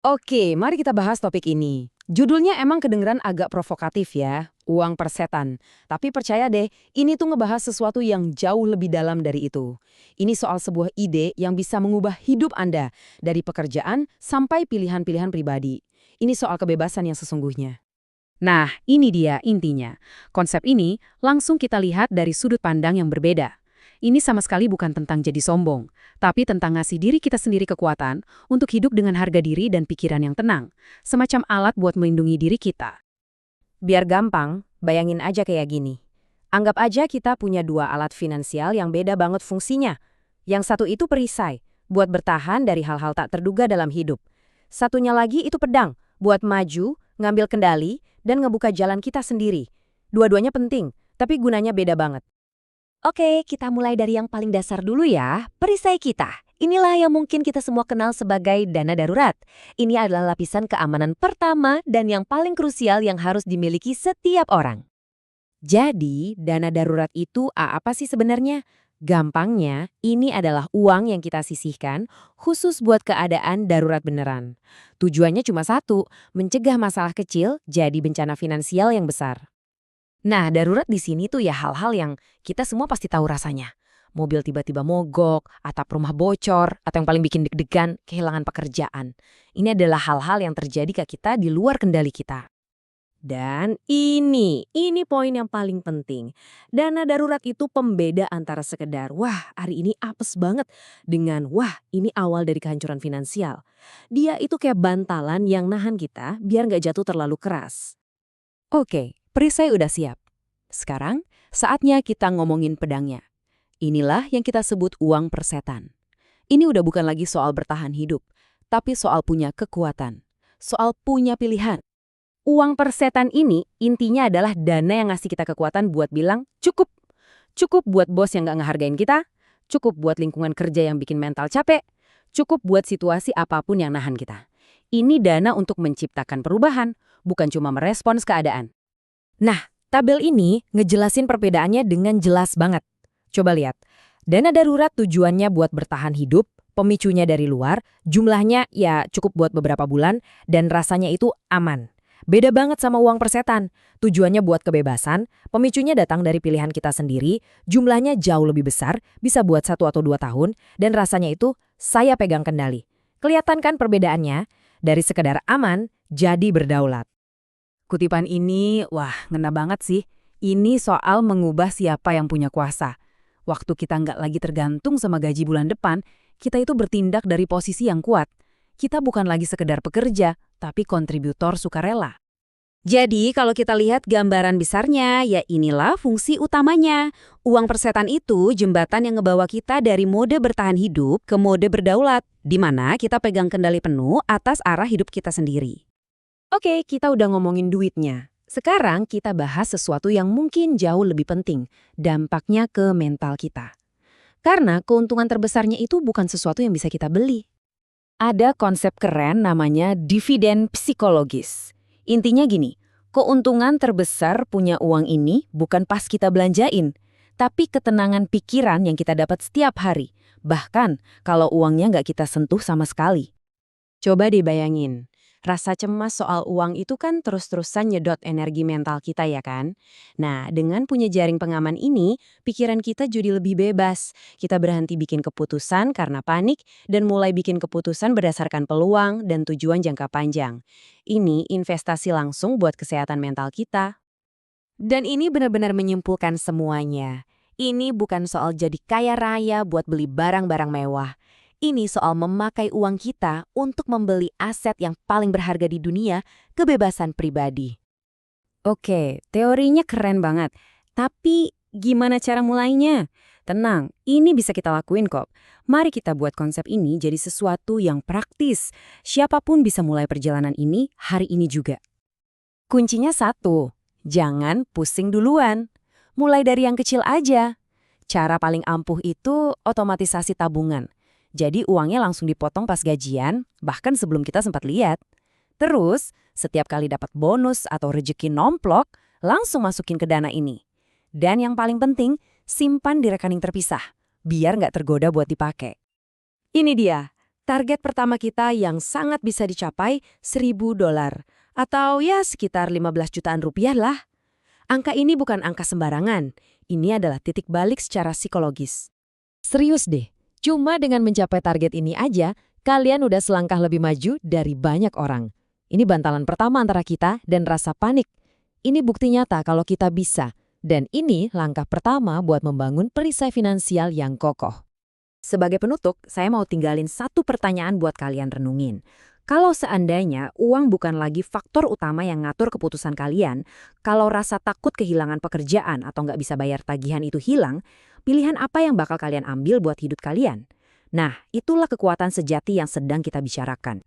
Oke, mari kita bahas topik ini. Judulnya emang kedengeran agak provokatif ya, uang persetan. Tapi percaya deh, ini tuh ngebahas sesuatu yang jauh lebih dalam dari itu. Ini soal sebuah ide yang bisa mengubah hidup Anda, dari pekerjaan sampai pilihan-pilihan pribadi. Ini soal kebebasan yang sesungguhnya. Nah, ini dia intinya. Konsep ini langsung kita lihat dari sudut pandang yang berbeda. Ini sama sekali bukan tentang jadi sombong, tapi tentang ngasih diri kita sendiri kekuatan untuk hidup dengan harga diri dan pikiran yang tenang, semacam alat buat melindungi diri kita. Biar gampang, bayangin aja kayak gini. Anggap aja kita punya dua alat finansial yang beda banget fungsinya. Yang satu itu perisai, buat bertahan dari hal-hal tak terduga dalam hidup. Satunya lagi itu pedang, buat maju, ngambil kendali, dan ngebuka jalan kita sendiri. Dua-duanya penting, tapi gunanya beda banget. Oke, kita mulai dari yang paling dasar dulu ya, perisai kita. Inilah yang mungkin kita semua kenal sebagai dana darurat. Ini adalah lapisan keamanan pertama dan yang paling krusial yang harus dimiliki setiap orang. Jadi, dana darurat itu apa sih sebenarnya? Gampangnya, ini adalah uang yang kita sisihkan khusus buat keadaan darurat beneran. Tujuannya cuma satu, mencegah masalah kecil jadi bencana finansial yang besar. Nah, darurat di sini tuh ya hal-hal yang kita semua pasti tahu rasanya. Mobil tiba-tiba mogok, atap rumah bocor, atau yang paling bikin deg-degan, kehilangan pekerjaan. Ini adalah hal-hal yang terjadi ke kita di luar kendali kita. Dan ini poin yang paling penting. Dana darurat itu pembeda antara sekedar, wah hari ini apes banget, dengan wah ini awal dari kehancuran finansial. Dia itu kayak bantalan yang nahan kita biar nggak jatuh terlalu keras. Oke, perisai udah siap. Sekarang, saatnya kita ngomongin pedangnya. Inilah yang kita sebut uang persetan. Ini udah bukan lagi soal bertahan hidup, tapi soal punya kekuatan, soal punya pilihan. Uang persetan ini intinya adalah dana yang ngasih kita kekuatan buat bilang cukup. Cukup buat bos yang nggak ngehargain kita, cukup buat lingkungan kerja yang bikin mental capek, cukup buat situasi apapun yang nahan kita. Ini dana untuk menciptakan perubahan, bukan cuma merespons keadaan. Nah, tabel ini ngejelasin perbedaannya dengan jelas banget. Coba lihat, dana darurat tujuannya buat bertahan hidup, pemicunya dari luar, jumlahnya ya cukup buat beberapa bulan, dan rasanya itu aman. Beda banget sama uang persetan. Tujuannya buat kebebasan, pemicunya datang dari pilihan kita sendiri, jumlahnya jauh lebih besar, bisa buat 1 atau 2 tahun, dan rasanya itu saya pegang kendali. Kelihatan kan perbedaannya? Dari sekedar aman, jadi berdaulat. Kutipan ini, wah, ngena banget sih. Ini soal mengubah siapa yang punya kuasa. Waktu kita nggak lagi tergantung sama gaji bulan depan, kita itu bertindak dari posisi yang kuat. Kita bukan lagi sekedar pekerja, tapi kontributor sukarela. Jadi kalau kita lihat gambaran besarnya, ya inilah fungsi utamanya. Uang persetan itu jembatan yang ngebawa kita dari mode bertahan hidup ke mode berdaulat, di mana kita pegang kendali penuh atas arah hidup kita sendiri. Oke, kita udah ngomongin duitnya. Sekarang kita bahas sesuatu yang mungkin jauh lebih penting, dampaknya ke mental kita. Karena keuntungan terbesarnya itu bukan sesuatu yang bisa kita beli. Ada konsep keren namanya dividen psikologis. Intinya gini, keuntungan terbesar punya uang ini bukan pas kita belanjain, tapi ketenangan pikiran yang kita dapat setiap hari, bahkan kalau uangnya nggak kita sentuh sama sekali. Coba dibayangin, rasa cemas soal uang itu kan terus-terusan nyedot energi mental kita ya kan? Nah, dengan punya jaring pengaman ini, pikiran kita jadi lebih bebas. Kita berhenti bikin keputusan karena panik dan mulai bikin keputusan berdasarkan peluang dan tujuan jangka panjang. Ini investasi langsung buat kesehatan mental kita. Dan ini benar-benar menyimpulkan semuanya. Ini bukan soal jadi kaya raya buat beli barang-barang mewah. Ini soal memakai uang kita untuk membeli aset yang paling berharga di dunia, kebebasan pribadi. Oke, teorinya keren banget. Tapi gimana cara mulainya? Tenang, ini bisa kita lakuin kok. Mari kita buat konsep ini jadi sesuatu yang praktis. Siapapun bisa mulai perjalanan ini hari ini juga. Kuncinya satu, jangan pusing duluan. Mulai dari yang kecil aja. Cara paling ampuh itu otomatisasi tabungan. Jadi uangnya langsung dipotong pas gajian, bahkan sebelum kita sempat lihat. Terus, setiap kali dapat bonus atau rejeki nomplok, langsung masukin ke dana ini. Dan yang paling penting, simpan di rekening terpisah, biar nggak tergoda buat dipakai. Ini dia, Target pertama kita yang sangat bisa dicapai $1.000 atau ya sekitar 15 jutaan rupiah lah. Angka ini bukan angka sembarangan. Ini adalah titik balik secara psikologis. Serius deh, cuma dengan mencapai target ini aja, kalian udah selangkah lebih maju dari banyak orang. Ini bantalan pertama antara kita dan rasa panik. Ini bukti nyata kalau kita bisa. Dan ini langkah pertama buat membangun perisai finansial yang kokoh. Sebagai penutup, saya mau tinggalin satu pertanyaan buat kalian renungin. Kalau seandainya uang bukan lagi faktor utama yang ngatur keputusan kalian, kalau rasa takut kehilangan pekerjaan atau nggak bisa bayar tagihan itu hilang, pilihan apa yang bakal kalian ambil buat hidup kalian? Nah, itulah kekuatan sejati yang sedang kita bicarakan.